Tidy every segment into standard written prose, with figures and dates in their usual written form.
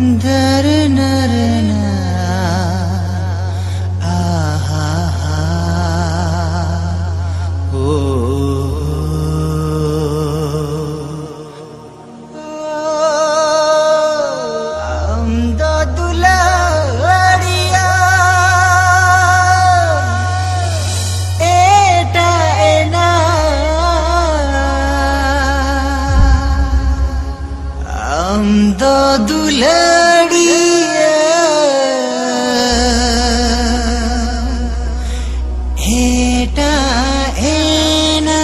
दरनरना आहा ओ दुलारिया एटा एना दुलड़िया एटा एना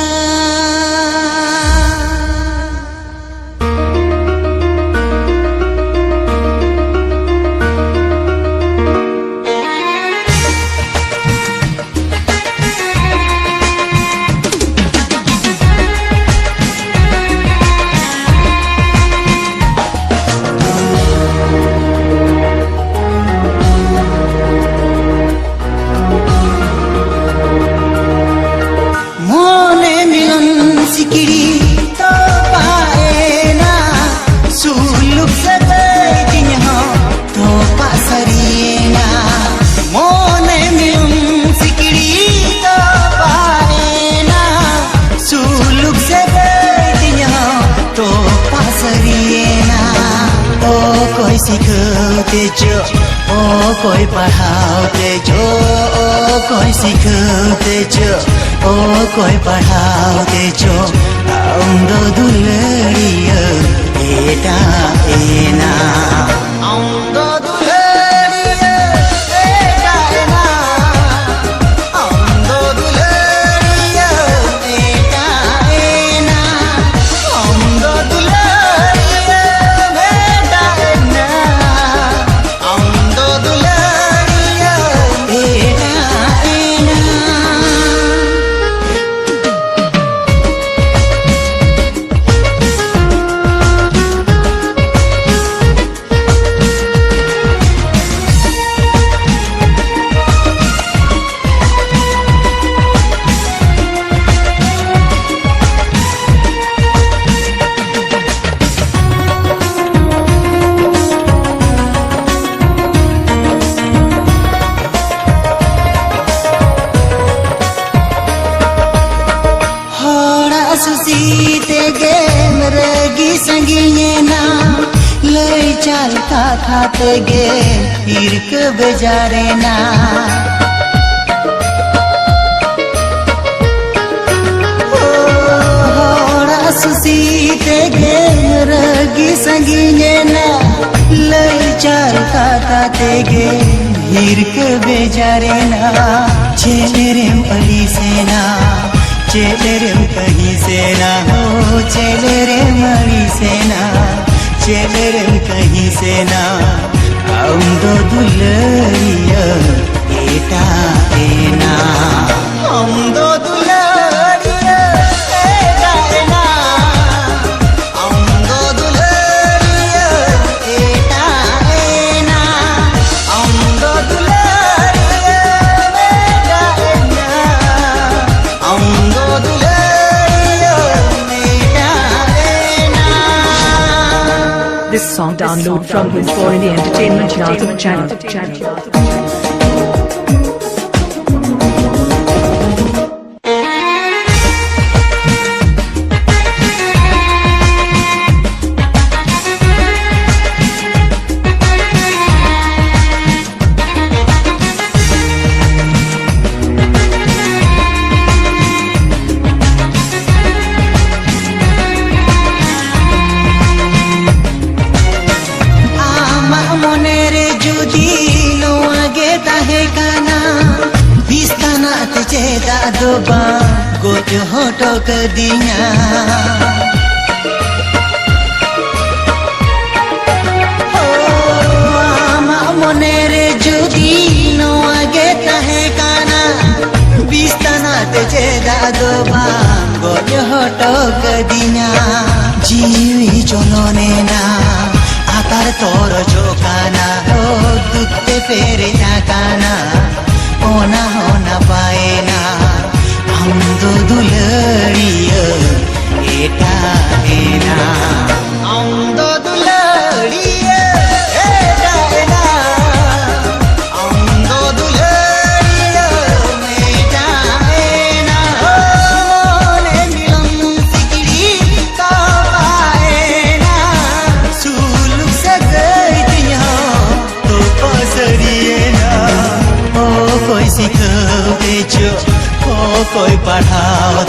कोई सिखाते जो ओ कोई पढ़ाते जो ओ कोई सिखाते जो ओ कोई पढ़ाते जो औंदो दुलड़िया एटा एना औंदो दुलड़िया एटा एना औंदो दुलड़िया एटा एना औंदो दुलड़िया एटा एना औंदो दुलड़िया एटा एना सुसीते गे मरगी संगिये ना लई चाल का खाते गे इर्क बेजारे ना होड़ा सुसीते गे मरगी संगिये ना लई चाल का खाते गे इर्क बेजारे ना चेलेरेम अली सेना चेलेरेम कहीं से ना हो चेलेरेम अली सेना चेलेरेम कहीं से ना औंदो दुलड़िया एटा एना औंदो दुलड़िया एटा एना औंदो दुलड़िया एटा एना औंदो दुलड़िया एटा एना औंदो This song download from Win4India Entertainment YouTube channel. चेदा दोबा गोज होटो कदिया आमा मने रे जुदी नो आगे तहे काना बिस्ताना ते चेदा दोबा गोज होटो कदिया जीवी चोलोने ना आकार तोर जो काना हो दुत्ते फेरे ना काना होना होना पाए ना हम दो दुलड़िया एटा एना हम दो दुलड़िया koy padhao